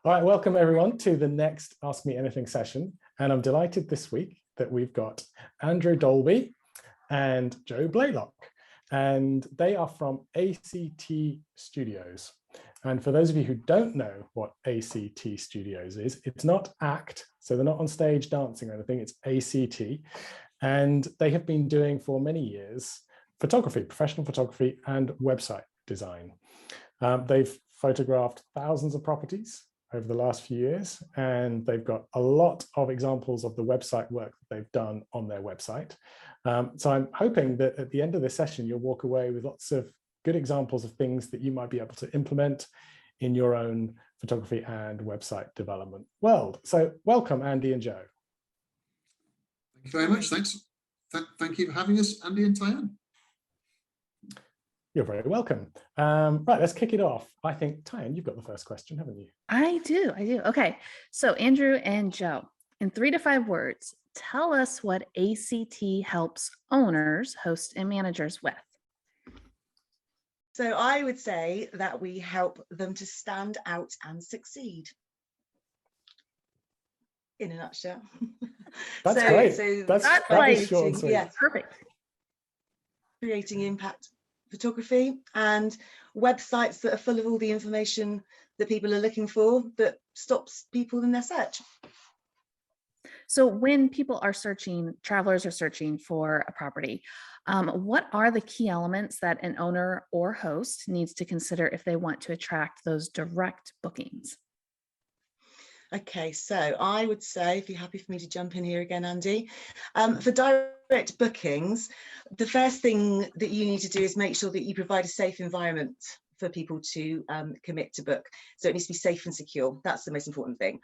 All right, welcome everyone to the next Ask Me Anything session. And I'm delighted this week that we've got Andrew Dolby and Joe Blaylock. And they are from ACT Studios. And for those of you who don't know what ACT Studios is, it's not ACT, so they're not on stage dancing or anything, it's ACT. And they have been doing for many years photography, professional photography and website design. They've photographed thousands of properties over the last few years, and they've got a lot of examples of the website work that they've done on their website. So I'm hoping that at the end of this session, you'll walk away with lots of good examples of things that you might be able to implement in your own photography and website development world. So welcome, Andy and Joe. Thank you very much. Thanks. Thank you for having us, Andy and Tyann. You're very welcome. Right, let's kick it off. I think, Tyann, you've got the first question, haven't you? I do. Okay. So Andrew and Joe, in 3 to 5 words, tell us what ACT helps owners, hosts, and managers with. So I would say that we help them to stand out and succeed. In a nutshell. That's great. So that's like short and sweet. Yeah, perfect. Creating impact photography and websites that are full of all the information that people are looking for that stops people in their search. So when people are searching, travelers are searching for a property, what are the key elements that an owner or host needs to consider if they want to attract those direct bookings? Okay, so I would say, if you're happy for me to jump in here again, Andy, for direct bookings, the first thing that you need to do is make sure that you provide a safe environment for people to commit to book. So it needs to be safe and secure. That's the most important thing.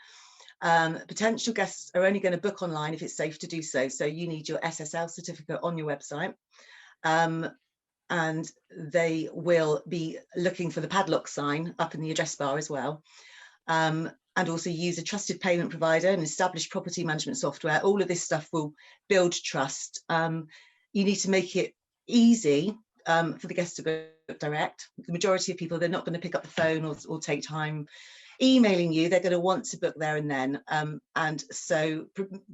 Potential guests are only going to book online if it's safe to do so. So you need your SSL certificate on your website. And they will be looking for the padlock sign up in the address bar as well. And also use a trusted payment provider and established property management software. All of this stuff will build trust. You need to make it easy for the guests to book direct. The majority of people, they're not going to pick up the phone or take time emailing you. They're going to want to book there and then. And so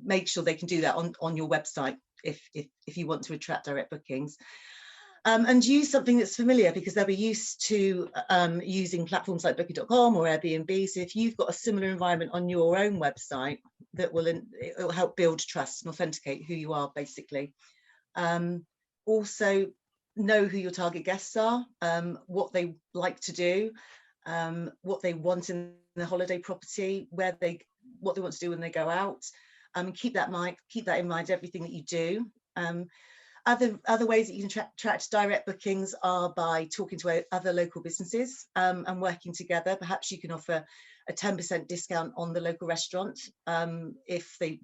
make sure they can do that on your website if you want to attract direct bookings. And use something that's familiar, because they'll be used to using platforms like Booking.com or Airbnb. So if you've got a similar environment on your own website, that it'll help build trust and authenticate who you are, basically. Also, know who your target guests are, what they like to do, what they want in the holiday property, what they want to do when they go out. Keep that in mind, everything that you do. Other ways that you can attract direct bookings are by talking to other local businesses and working together. Perhaps you can offer a 10% discount on the local restaurant if they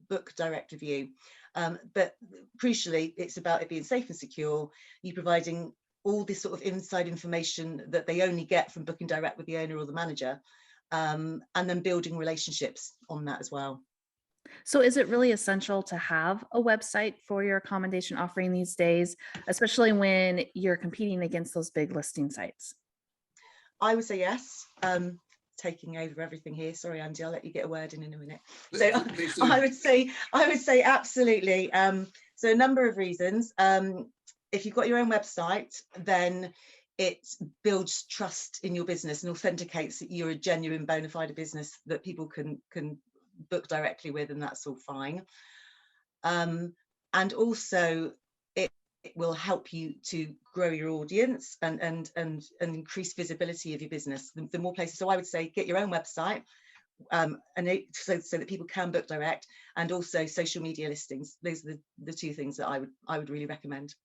book direct with you. But crucially, it's about it being safe and secure, you providing all this sort of inside information that they only get from booking direct with the owner or the manager, and then building relationships on that as well. So is it really essential to have a website for your accommodation offering these days, especially when you're competing against those big listing sites? I would say yes. Taking over everything here. Sorry, Andy, I'll let you get a word in a minute. So I would say absolutely. So a number of reasons. If you've got your own website, then it builds trust in your business and authenticates that you're a genuine bona fide business that people can book directly with, and that's all fine. And also it will help you to grow your audience and increase visibility of your business. The more places, so I would say get your own website, and so that people can book direct, and also social media listings. Those are the 2 things that I would really recommend.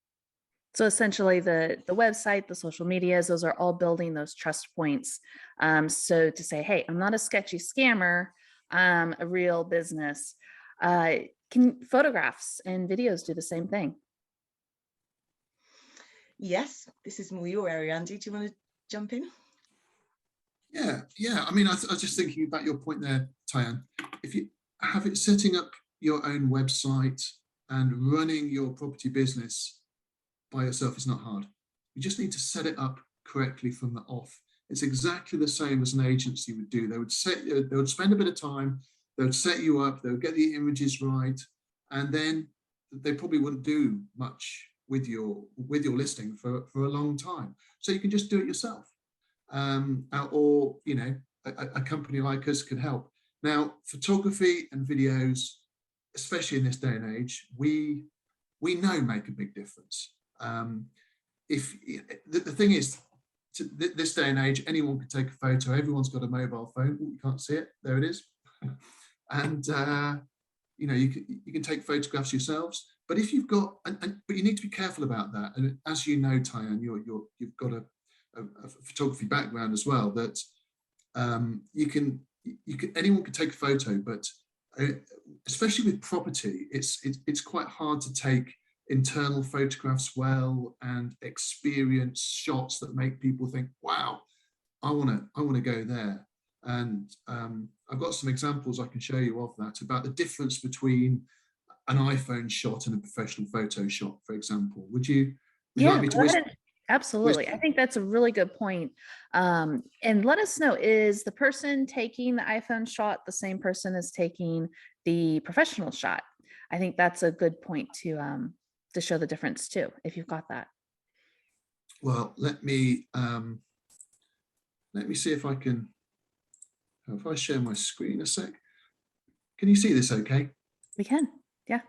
So essentially the website, the social medias, those are all building those trust points. So to say, hey, I'm not a sketchy scammer, a real business. Can photographs and videos do the same thing? Yes, this is more your area, Andy. Do you want to jump in? Yeah. I mean, I was just thinking about your point there, Tyann. If you have it, setting up your own website and running your property business by yourself is not hard. You just need to set it up correctly from the off. It's exactly the same as an agency would do. They would spend a bit of time, they would set you up, they would get the images right, and then they probably wouldn't do much with your listing for a long time. So you can just do it yourself, or a company like us can help. Now, photography and videos, especially in this day and age, we know make a big difference. If the thing is, this day and age, anyone can take a photo. Everyone's got a mobile phone. Ooh, you can't see it. There it is. And you can take photographs yourselves. But if you've got, but you need to be careful about that. And as you know, Tyann, you've got a photography background as well. That anyone can take a photo, but especially with property, it's quite hard to take internal photographs well and experience shots that make people think, wow, I want to go there. And I've got some examples I can show you of that, about the difference between an iPhone shot and a professional photo shot, for example. Would you like me to whisper? Absolutely. I think that's a really good point. And let us know, is the person taking the iPhone shot the same person as taking the professional shot? I think that's a good point to show the difference too, if you've got that. Well, let me see if I can. If I share my screen a sec, can you see this okay? We can, yeah.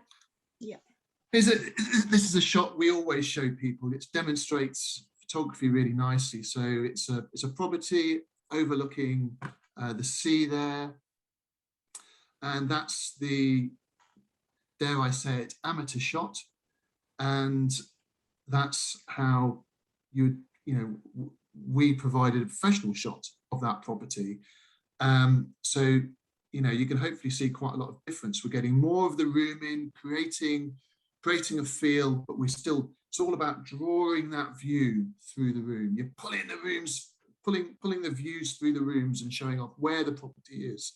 Yeah. This is a shot we always show people. It demonstrates photography really nicely. So it's a property overlooking the sea there, and that's the, dare I say it, amateur shot, and that's how we provided a professional shot of that property. So you can hopefully see quite a lot of difference. We're getting more of the room in, creating a feel, but it's all about drawing that view through the room. You're pulling the views through the rooms and showing off where the property is.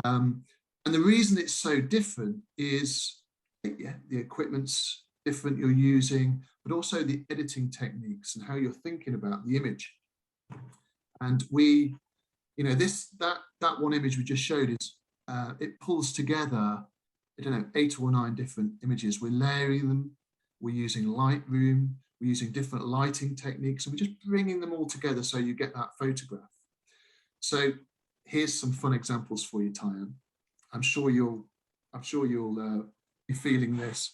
And the reason it's so different is, the equipment's different you're using, but also the editing techniques and how you're thinking about the image. And that one image we just showed is it pulls together, 8 or 9 different images. We're layering them, we're using Lightroom, we're using different lighting techniques, and we're just bringing them all together so you get that photograph. So here's some fun examples for you, Tyann. I'm sure you'll be feeling this.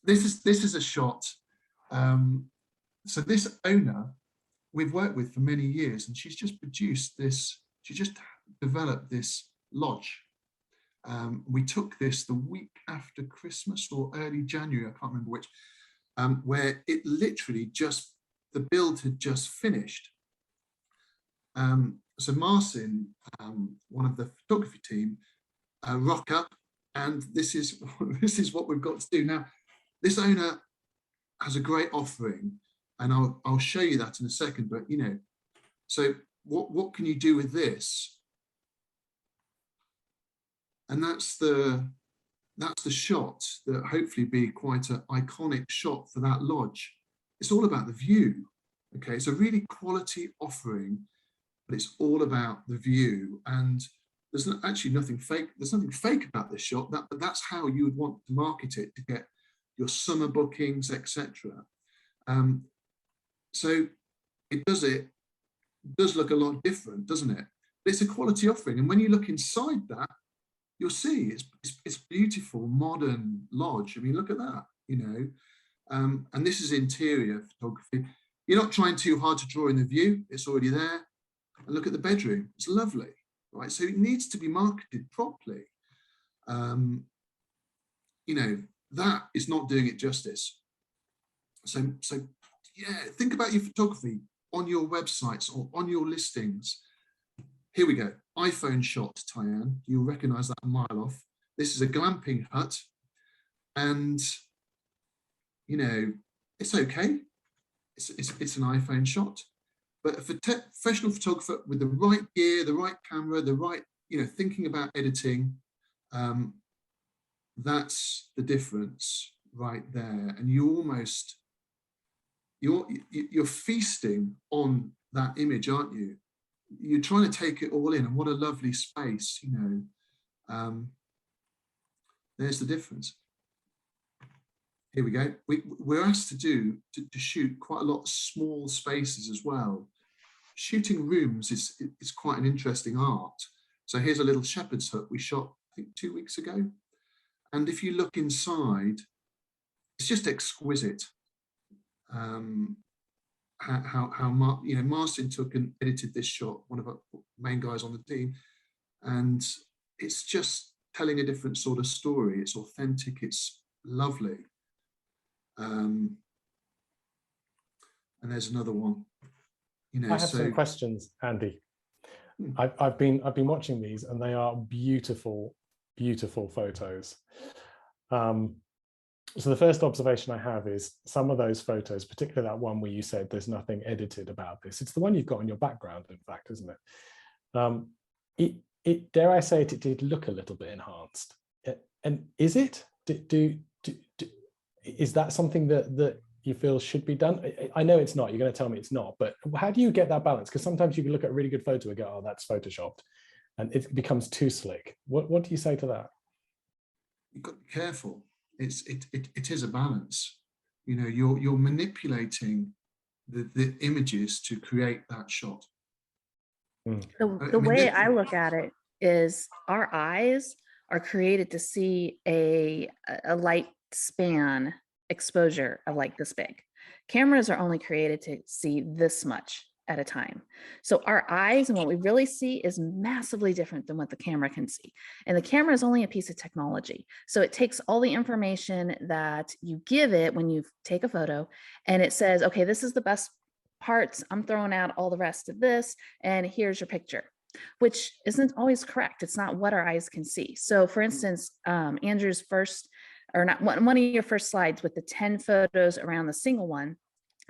This is a shot. So this owner we've worked with for many years, and she's just produced this. She just developed this lodge. We took this the week after Christmas or early January, I can't remember which, where it literally the build had just finished. So Marcin, one of the photography team, rock up, and this is what we've got to do. Now, this owner has a great offering, and I'll show you that in a second, but so what can you do with this? And that's the shot that hopefully be quite an iconic shot for that lodge. It's all about the view. Okay, it's a really quality offering, but it's all about the view. And there's actually nothing fake. There's nothing fake about this shot. But that's how you would want to market it to get your summer bookings, etc. So it does look a lot different, doesn't it? But it's a quality offering, and when you look inside that, you'll see it's beautiful, modern lodge. I mean, look at that, and this is interior photography. You're not trying too hard to draw in the view, it's already there. And look at the bedroom, it's lovely, right? So it needs to be marketed properly. That is not doing it justice. So yeah, think about your photography on your websites or on your listings. Here we go. iPhone shot, Tyann. You'll recognize that a mile off. This is a glamping hut. And, it's okay. It's an iPhone shot. But for professional photographer with the right gear, the right camera, the right, thinking about editing, that's the difference right there. And you almost, you're feasting on that image, aren't you? You're trying to take it all in, and what a lovely space, you know. There's the difference. Here we go. We're asked to shoot quite a lot of small spaces as well. Shooting rooms is quite an interesting art. So here's a little shepherd's hut we shot, I think, 2 weeks ago. And if you look inside, it's just exquisite. How you know, Martin took and edited this shot, one of our main guys on the team, and it's just telling a different sort of story. It's authentic, it's lovely. And there's another one. You know, I have some questions, Andy. I've been watching these, and they are beautiful, beautiful photos. So the first observation I have is some of those photos, particularly that one where you said there's nothing edited about this. It's the one you've got on your background, in fact, isn't it? It dare I say it, it did look a little bit enhanced. And is it? Is that something that you feel should be done? I know it's not. You're going to tell me it's not. But how do you get that balance? Because sometimes you can look at a really good photo and go, "Oh, that's photoshopped," and it becomes too slick. What do you say to that? You've got to be careful. It is a balance. You know, you're manipulating the images to create that shot. The way I look at it is our eyes are created to see a light span exposure of like this big. Cameras are only created to see this much at a time. So our eyes and what we really see is massively different than what the camera can see. And the camera is only a piece of technology. So it takes all the information that you give it when you take a photo, and it says, okay, this is the best parts. I'm throwing out all the rest of this, and here's your picture, which isn't always correct. It's not what our eyes can see. So for instance, Andrew's first, or not one of your first slides with the 10 photos around the single one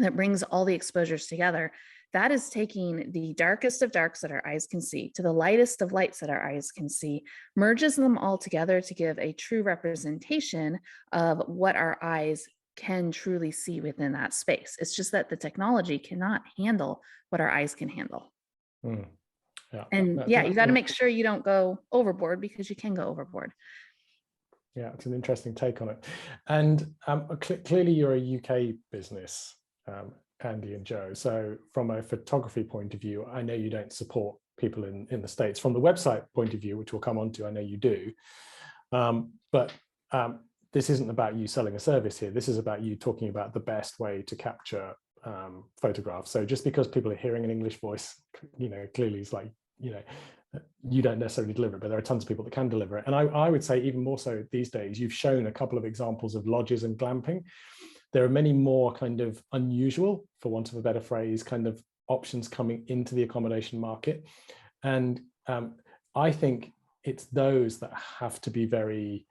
that brings all the exposures together, that is taking the darkest of darks that our eyes can see to the lightest of lights that our eyes can see, merges them all together to give a true representation of what our eyes can truly see within that space. It's just that the technology cannot handle what our eyes can handle. Yeah. And yeah, you got to make sure you don't go overboard, because you can go overboard. Yeah, it's an interesting take on it. And clearly you're a UK business, Andy and Joe. So from a photography point of view, I know you don't support people in the States. From the website point of view, which we'll come on to, I know you do. But this isn't about you selling a service here. This is about you talking about the best way to capture photographs. So just because people are hearing an English voice, you know, clearly it's like, you know, you don't necessarily deliver it, but there are tons of people that can deliver it. And I would say even more so these days, you've shown a couple of examples of lodges and glamping. There are many more kind of unusual, for want of a better phrase, kind of options coming into the accommodation market. And I think it's those that have to be very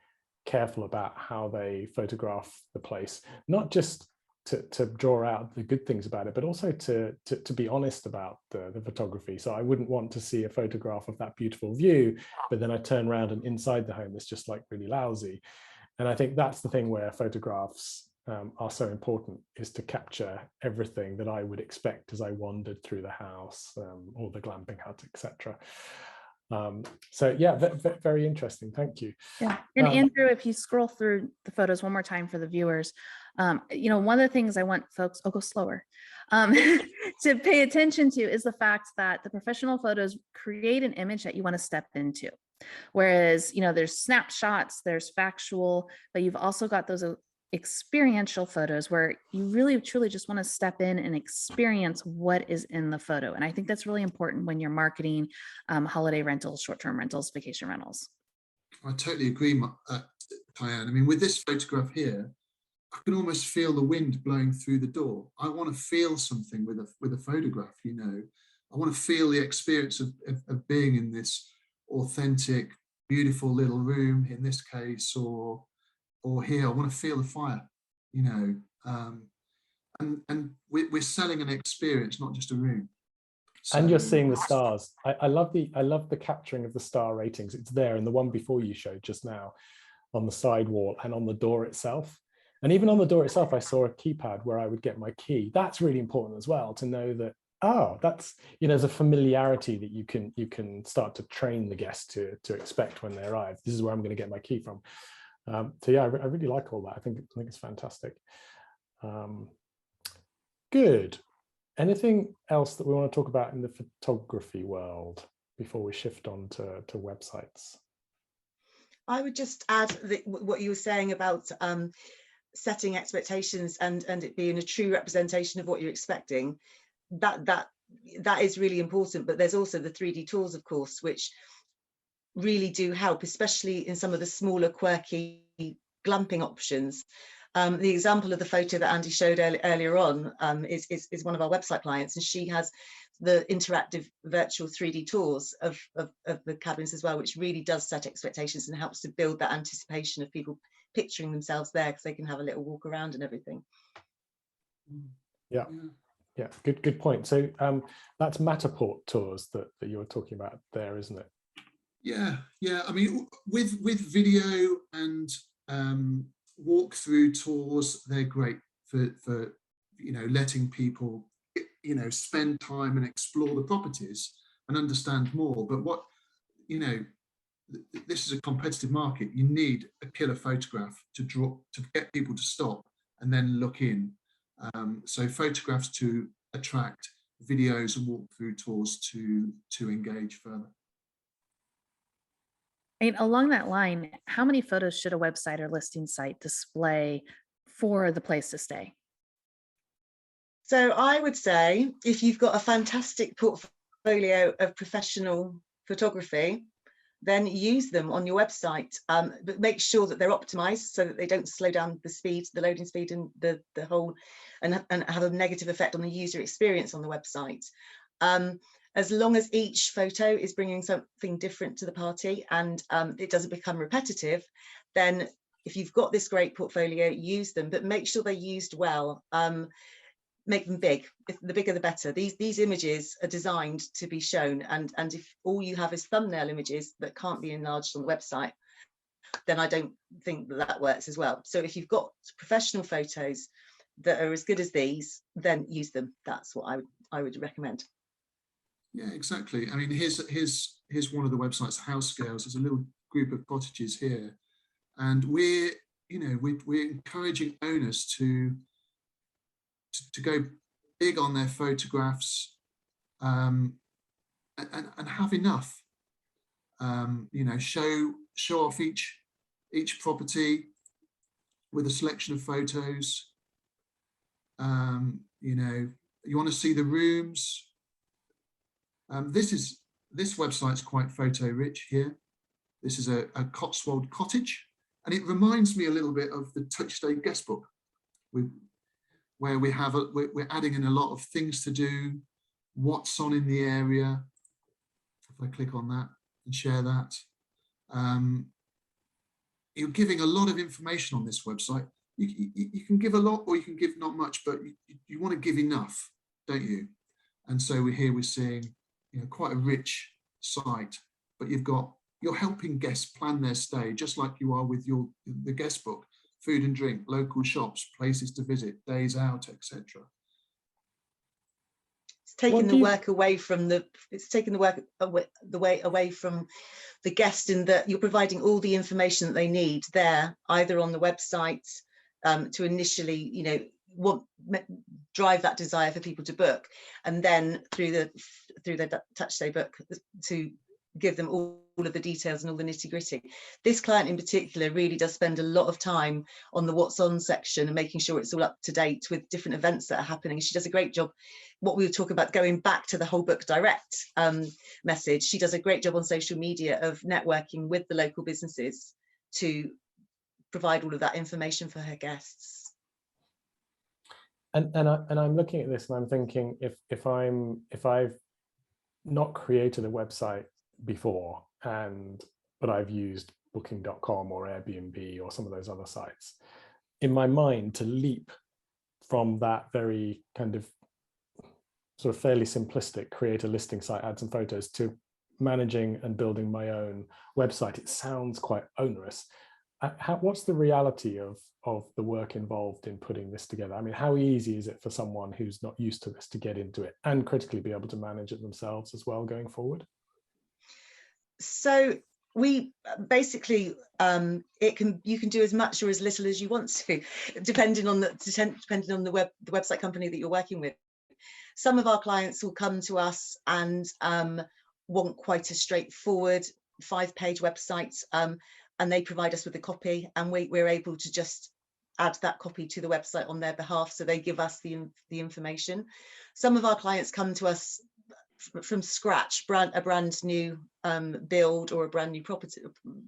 careful about how they photograph the place, not just to draw out the good things about it, but also to be honest about the photography. So I wouldn't want to see a photograph of that beautiful view, but then I turn around and inside the home it's just like really lousy. And I think that's the thing where photographs are so important, is to capture everything that I would expect as I wandered through the house or the glamping hut, etc. So yeah, very interesting. Thank you. Yeah. And Andrew, if you scroll through the photos one more time for the viewers, you know, one of the things I want folks, I'll go slower, to pay attention to is the fact that the professional photos create an image that you want to step into. Whereas, you know, there's snapshots, there's factual, but you've also got those experiential photos where you really truly just want to step in and experience what is in the photo. And I think that's really important when you're marketing holiday rentals, short-term rentals, vacation rentals. I totally agree, Diane. I mean, with this photograph here, I can almost feel the wind blowing through the door. I want to feel something with a photograph, you know. I want to feel the experience of being in this authentic, beautiful little room in this case, or here. I want to feel the fire, you know. And we're selling an experience, not just a room. So, and you're seeing the stars. I love the capturing of the star ratings. It's there, and the one before you showed just now on the side wall and on the door itself. And even on the door itself, I saw a keypad where I would get my key. That's really important as well, to know that, oh, that's, there's a familiarity that you can start to train the guest to expect when they arrive. This is where I'm going to get my key from. So yeah, I really like all that. I think it's fantastic. Good. Anything else that we want to talk about in the photography world before we shift on to websites? I would just add what you were saying about setting expectations and it being a true representation of what you're expecting. That is really important. But there's also the 3D tools, of course, which really do help, especially in some of the smaller, quirky glamping options. The example of the photo that Andy showed earlier on is one of our website clients, and she has the interactive virtual 3D tours of the cabins as well, which really does set expectations and helps to build that anticipation of people picturing themselves there, because they can have a little walk around and everything. Yeah, good point. So that's Matterport tours that you were talking about there, isn't it? Yeah. I mean, with video and walkthrough tours, they're great for letting people spend time and explore the properties and understand more. But what this is a competitive market. You need a killer photograph to get people to stop and then look in. So photographs to attract, videos and walkthrough tours to engage further. And along that line, how many photos should a website or listing site display for the place to stay? So I would say if you've got a fantastic portfolio of professional photography, then use them on your website, but make sure that they're optimized so that they don't slow down the loading speed and the whole, and have a negative effect on the user experience on the website. As long as each photo is bringing something different to the party and it doesn't become repetitive, then if you've got this great portfolio, use them, but make sure they're used well. Make them big. The bigger the better. These images are designed to be shown, and if all you have is thumbnail images that can't be enlarged on the website, then I don't think that works as well. So if you've got professional photos that are as good as these, then use them. That's what I would recommend. Yeah, exactly. I mean, here's one of the websites, House Scales. There's a little group of cottages here, and we're encouraging owners to go big on their photographs and have enough. Show off each property with a selection of photos. You want to see the rooms. This website's quite photo rich here. This is a Cotswold cottage, and it reminds me a little bit of the Touchstone guest book, where we're adding in a lot of things to do, what's on in the area. If I click on that and share that, you're giving a lot of information on this website. You can give a lot or you can give not much, but you want to give enough, don't you? And so we're seeing quite a rich site, but you're helping guests plan their stay, just like you are with the guest book. Food and drink, local shops, places to visit, days out, etc. It's taking the work away from the way away from the guest, in that you're providing all the information that they need there, either on the website to initially, drive that desire for people to book, and then through the Touchstone book to give them all of the details and all the nitty-gritty. This client in particular really does spend a lot of time on the what's on section and making sure it's all up to date with different events that are happening. She does a great job. What we were talking about, going back to the whole book direct message, she does a great job on social media of networking with the local businesses to provide all of that information for her guests. And I'm looking at this and I'm thinking, if I've not created a website before, but I've used booking.com or Airbnb or some of those other sites, in my mind, to leap from that very kind of sort of fairly simplistic create a listing site, add some photos, to managing and building my own website, it sounds quite onerous. what's the reality of the work involved in putting this together? I mean, how easy is it for someone who's not used to this to get into it and critically be able to manage it themselves as well going forward? So we basically you can do as much or as little as you want to, depending on the website company that you're working with. Some of our clients will come to us and want quite a straightforward 5-page website, and they provide us with the copy, and we're able to just add that copy to the website on their behalf, so they give us the information. Some of our clients come to us from scratch, a brand new build or a brand new property,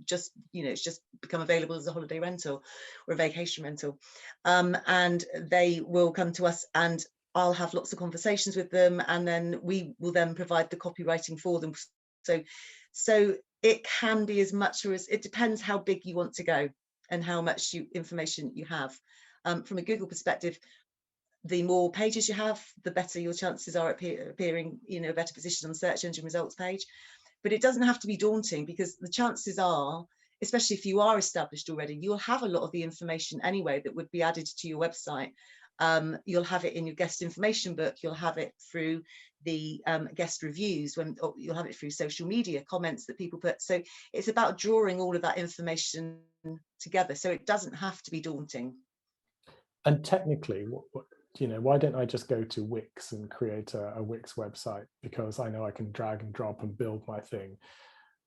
just, you know, it's just become available as a holiday rental or a vacation rental, and they will come to us, and I'll have lots of conversations with them, and then we will then provide the copywriting for them. So it can be as much, or as, it depends how big you want to go and how much information you have. From a Google perspective, the more pages you have, the better your chances are appearing, you know, a better position on the search engine results page. But it doesn't have to be daunting, because the chances are, especially if you are established already, you'll have a lot of the information anyway that would be added to your website. You'll have it in your guest information book, you'll have it through the guest reviews, you'll have it through social media comments that people put. So it's about drawing all of that information together, so it doesn't have to be daunting. And technically, you know, why don't I just go to Wix and create a Wix website, because I know I can drag and drop and build my thing.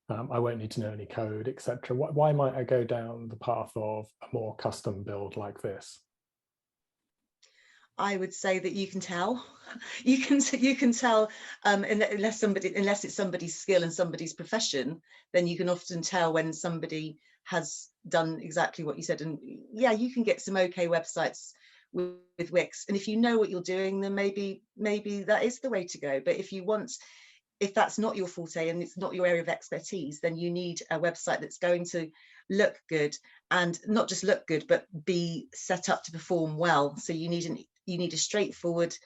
I won't need to know any code, etc. Why might I go down the path of a more custom build like this? I would say that you can tell. You can tell, unless it's somebody's skill and somebody's profession, then you can often tell when somebody has done exactly what you said. And yeah, you can get some okay websites with Wix, and if you know what you're doing, then maybe that is the way to go. But if that's not your forte and it's not your area of expertise, then you need a website that's going to look good, and not just look good, but be set up to perform well. So you need a straightforward,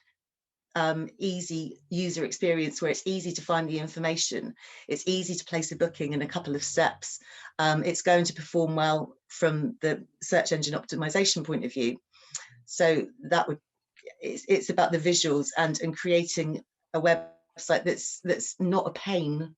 easy user experience where it's easy to find the information, it's easy to place a booking in a couple of steps, it's going to perform well from the search engine optimization point of view. So it's about the visuals and creating a website that's not a pain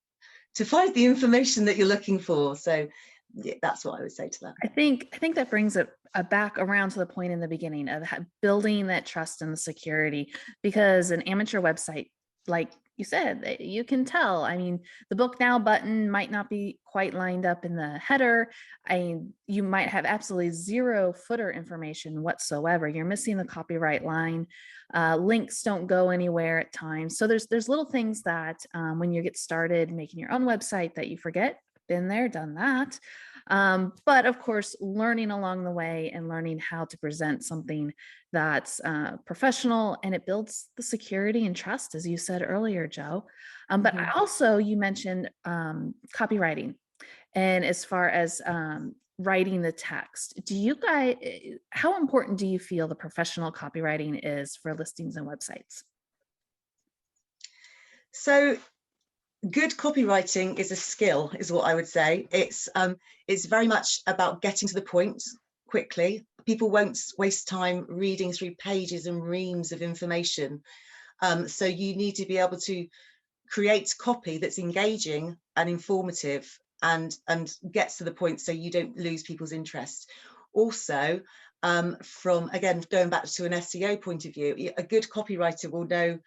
to find the information that you're looking for. So yeah, that's what I would say to that. I think that brings it back around to the point in the beginning of building that trust and the security, because an amateur website, like you said, you can tell. I mean, the book now button might not be quite lined up in the header. You might have absolutely zero footer information whatsoever. You're missing the copyright line. Links don't go anywhere at times. So there's little things that when you get started making your own website that you forget. Been there, done that. But of course, learning along the way and learning how to present something that's professional, and it builds the security and trust, as you said earlier, Joe. But also you mentioned copywriting, and as far as writing the text, how important do you feel the professional copywriting is for listings and websites? So good copywriting is a skill, is what I would say. It's very much about getting to the point quickly. People won't waste time reading through pages and reams of information. So you need to be able to create copy that's engaging and informative and gets to the point, so you don't lose people's interest. Also, from, again, going back to an SEO point of view, a good copywriter will know.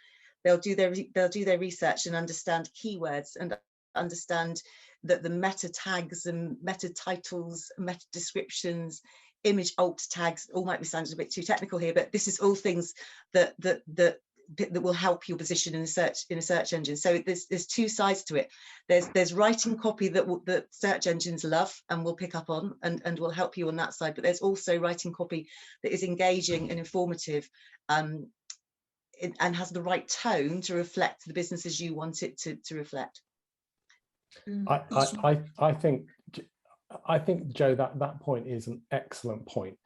They'll do their research and understand keywords and understand that the meta tags and meta titles, meta descriptions, image alt tags, all might be sounding a bit too technical here, but this is all things that will help your position in a search engine. So there's two sides to it. There's writing copy that search engines love and will pick up on and will help you on that side. But there's also writing copy that is engaging and informative, and has the right tone to reflect the business as you want it to reflect. I think, Joe, that point is an excellent point.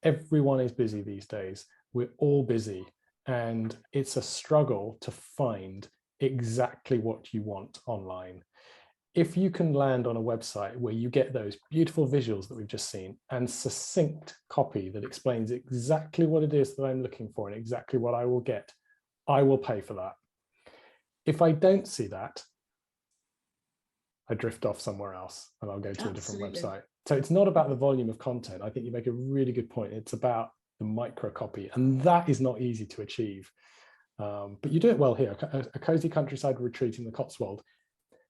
Everyone is busy these days. We're all busy, and it's a struggle to find exactly what you want online. if you can land on a website where you get those beautiful visuals that we've just seen and succinct copy that explains exactly what it is that I'm looking for and exactly what I will get, I will pay for that. If I don't see that, I drift off somewhere else and I'll go to a different website. So it's not about the volume of content. I think you make a really good point. It's about the micro copy, and that is not easy to achieve. But you do it well here. A cozy countryside retreat in the Cotswold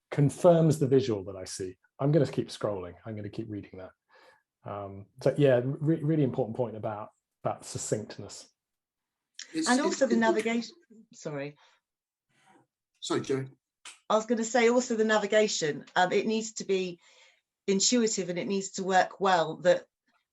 confirms the visual that I see. I'm going to keep scrolling. I'm going to keep reading that. So yeah, really important point about succinctness. And also the navigation. Sorry, Joe. I was going to say also the navigation. It needs to be intuitive and it needs to work well, that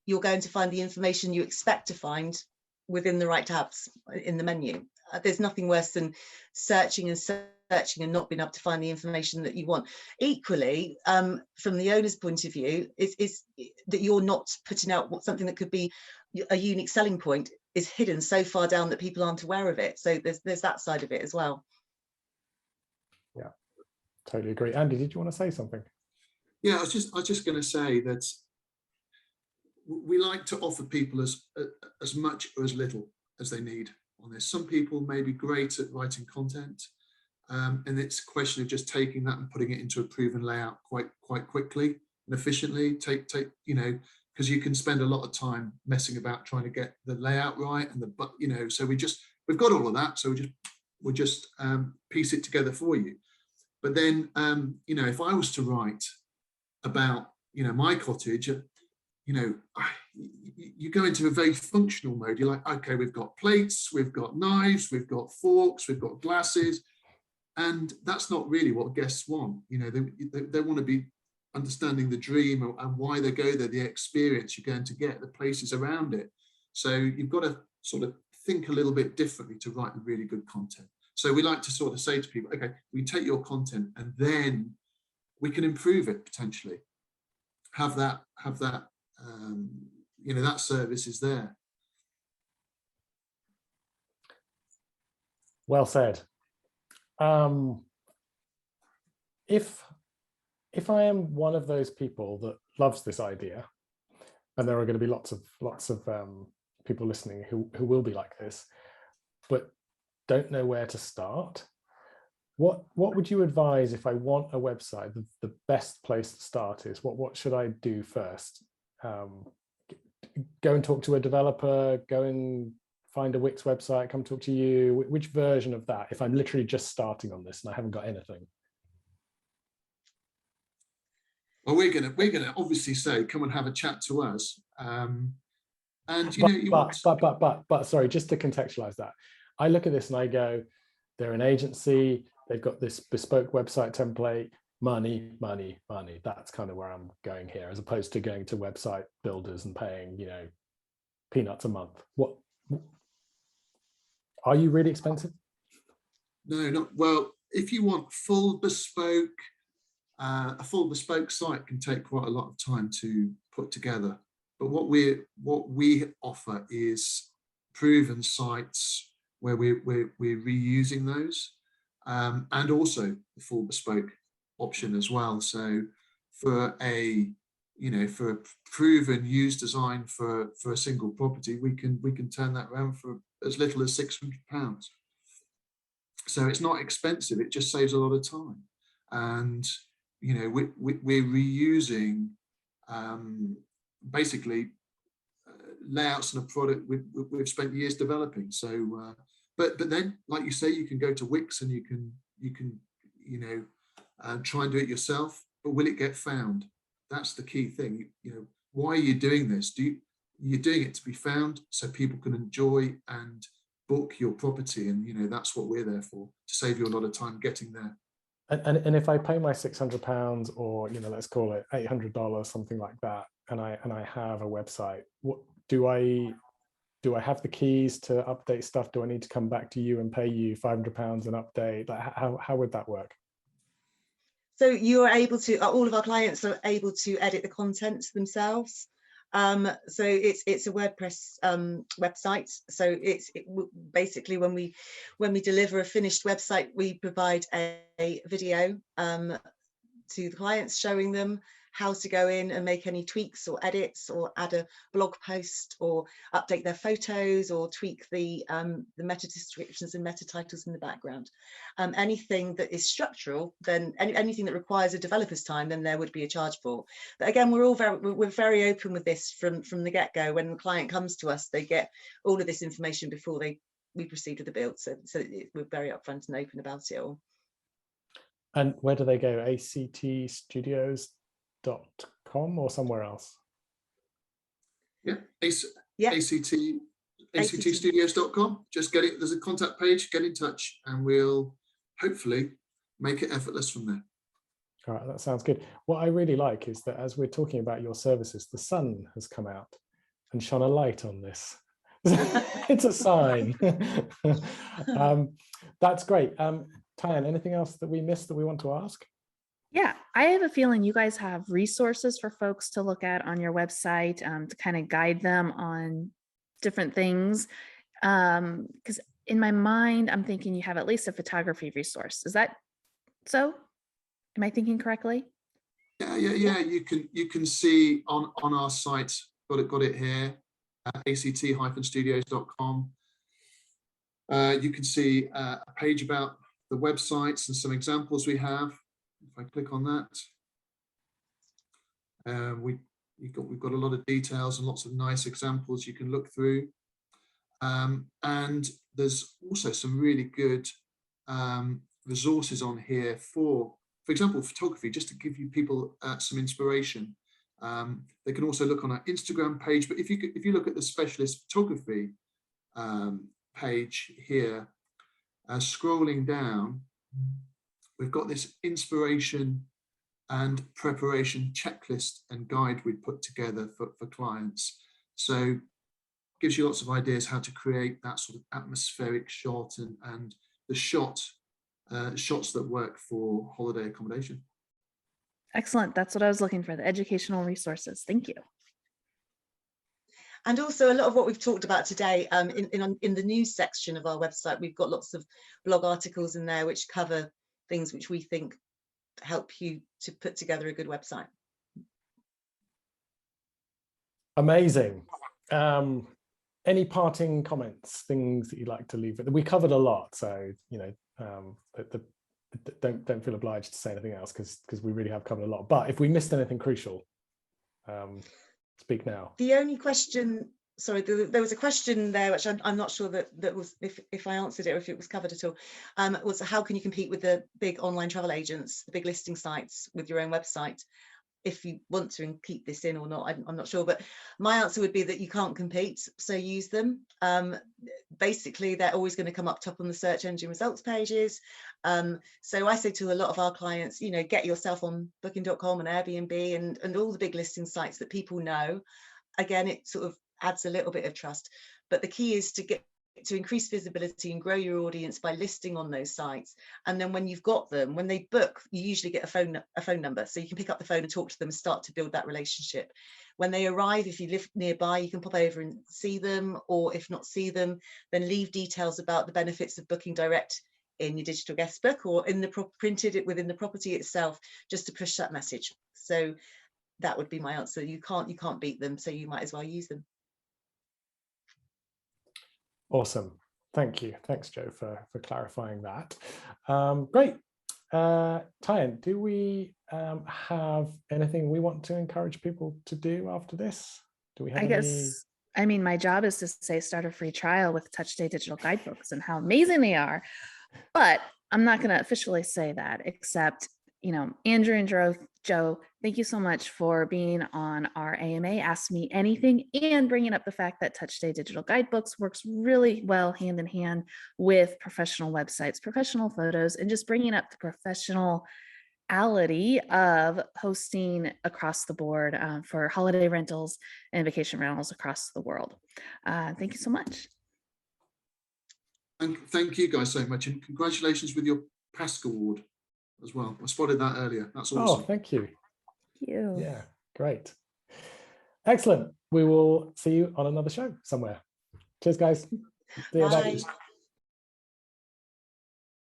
you're going to find the information you expect to find within the right tabs in the menu. There's nothing worse than searching and not being able to find the information that you want. Equally, from the owner's point of view, is that you're not putting out something that could be a unique selling point is hidden so far down that people aren't aware of it. So there's that side of it as well. Yeah, totally agree. Andy, did you want to say something? Yeah, I was just going to say that we like to offer people as much or as little as they need on this. Some people may be great at writing content, and it's a question of just taking that and putting it into a proven layout quite quickly and efficiently. Because you can spend a lot of time messing about trying to get the layout right and so we've got all of that, so we'll just piece it together for you. But then if I was to write about my cottage, you go into a very functional mode. You're like, okay, we've got plates, we've got knives, we've got forks, we've got glasses, and that's not really what guests want. They want to be understanding the dream and why they go there, the experience you're going to get, the places around it. So you've got to sort of think a little bit differently to write really good content. So we like to sort of say to people, okay, we take your content and then we can improve it potentially. Have that that service is there. Well said. If I am one of those people that loves this idea, and there are going to be lots of people listening who will be like this, but don't know where to start, what would you advise if I want a website? The best place to start is what should I do first? Go and talk to a developer, go and find a Wix website, come talk to you. Which version of that, if I'm literally just starting on this and I haven't got anything? Well, we're gonna obviously say, come and have a chat to us. But sorry, just to contextualize that, I look at this and I go, they're an agency, they've got this bespoke website template, money. That's kind of where I'm going here, as opposed to going to website builders and paying, peanuts a month. What are you really expensive? No, not well. If you want full bespoke, a full bespoke site can take quite a lot of time to put together. But what we offer is proven sites where we're reusing those, and also the full bespoke option as well. So for a proven used design for a single property, we can turn that around for as little as £600. So it's not expensive. It just saves a lot of time, and we're reusing basically layouts and a product we've spent years developing. So, but then, like you say, you can go to Wix and you can try and do it yourself. But will it get found? That's the key thing. Why are you doing this? You're doing it to be found so people can enjoy and book your property, and that's what we're there for, to save you a lot of time getting there. And if I pay my £600 or let's call it $800, something like that, and I have a website, what do I have the keys to update stuff? Do I need to come back to you and pay you £500 an update? Like, how would that work? So you are able to, all of our clients are able to edit the contents themselves. So it's a WordPress website. So basically when we deliver a finished website, we provide a video to the clients, showing them how to go in and make any tweaks or edits, or add a blog post, or update their photos, or tweak the meta descriptions and meta titles in the background. Anything that is structural, then anything that requires a developer's time, then there would be a charge for. But again, we're very open with this from the get-go. When the client comes to us, they get all of this information before we proceed with the build. So we're very upfront and open about it all. And where do they go? actstudios.com or somewhere else? Yeah, Yeah. actstudios.com. Just get it. There's a contact page. Get in touch, and we'll hopefully make it effortless from there. All right, that sounds good. What I really like is that as we're talking about your services, the sun has come out and shone a light on this. It's a sign. That's great. Tyann, anything else that we missed that we want to ask? Yeah, I have a feeling you guys have resources for folks to look at on your website to kind of guide them on different things. Because in my mind, I'm thinking you have at least a photography resource. Is that so? Am I thinking correctly? Yeah. You can see on our site. Got it here. act-studios.com. You can see a page about the websites and some examples we have. If I click on that, we've got a lot of details and lots of nice examples you can look through. And there's also some really good resources on here for example, photography, just to give you people some inspiration. They can also look on our Instagram page, but if you look at the specialist photography page here, scrolling down, we've got this inspiration and preparation checklist and guide we put together for clients. So gives you lots of ideas how to create that sort of atmospheric shot and the shots that work for holiday accommodation. Excellent. That's what I was looking for, the educational resources. Thank you. And also a lot of what we've talked about today, in the news section of our website, we've got lots of blog articles in there which cover things which we think help you to put together a good website. Amazing. Any parting comments, things that you'd like to leave? We covered a lot, so don't feel obliged to say anything else because we really have covered a lot. But if we missed anything crucial, speak now. The only question, sorry, there was a question there which I'm not sure that was if I answered it or if it was covered at all. Was how can you compete with the big online travel agents, the big listing sites with your own website? If you want to keep this in or not, I'm not sure, but my answer would be that you can't compete, so use them. Basically, they're always going to come up top on the search engine results pages. So I say to a lot of our clients, get yourself on booking.com and Airbnb and all the big listing sites that people know. Again, it sort of adds a little bit of trust, but the key is to increase visibility and grow your audience by listing on those sites. And then when you've got them, when they book, you usually get a phone number, so you can pick up the phone and talk to them and start to build that relationship. When they arrive, if you live nearby, you can pop over and see them, or if not see them, then leave details about the benefits of booking direct in your digital guest book or in printed it within the property itself, just to push that message. So that would be my answer. You can't beat them, so you might as well use them. Awesome. Thank you. Thanks, Joe, for clarifying that. Great. Tyann, do we have anything we want to encourage people to do after this? Do we have my job is to say start a free trial with TouchStay digital guidebooks and how amazing they are. But I'm not going to officially say that, except, Andrew and Joe, thank you so much for being on our AMA Ask Me Anything and bringing up the fact that TouchStay digital guidebooks works really well hand in hand with professional websites, professional photos, and just bringing up the professionality of hosting across the board for holiday rentals and vacation rentals across the world. Thank you so much. Thank you guys so much, and congratulations with your PASC award as well. I spotted that earlier. That's awesome. Oh, thank you. Thank you. Yeah, great. Excellent. We will see you on another show somewhere. Cheers, guys. See you. Bye.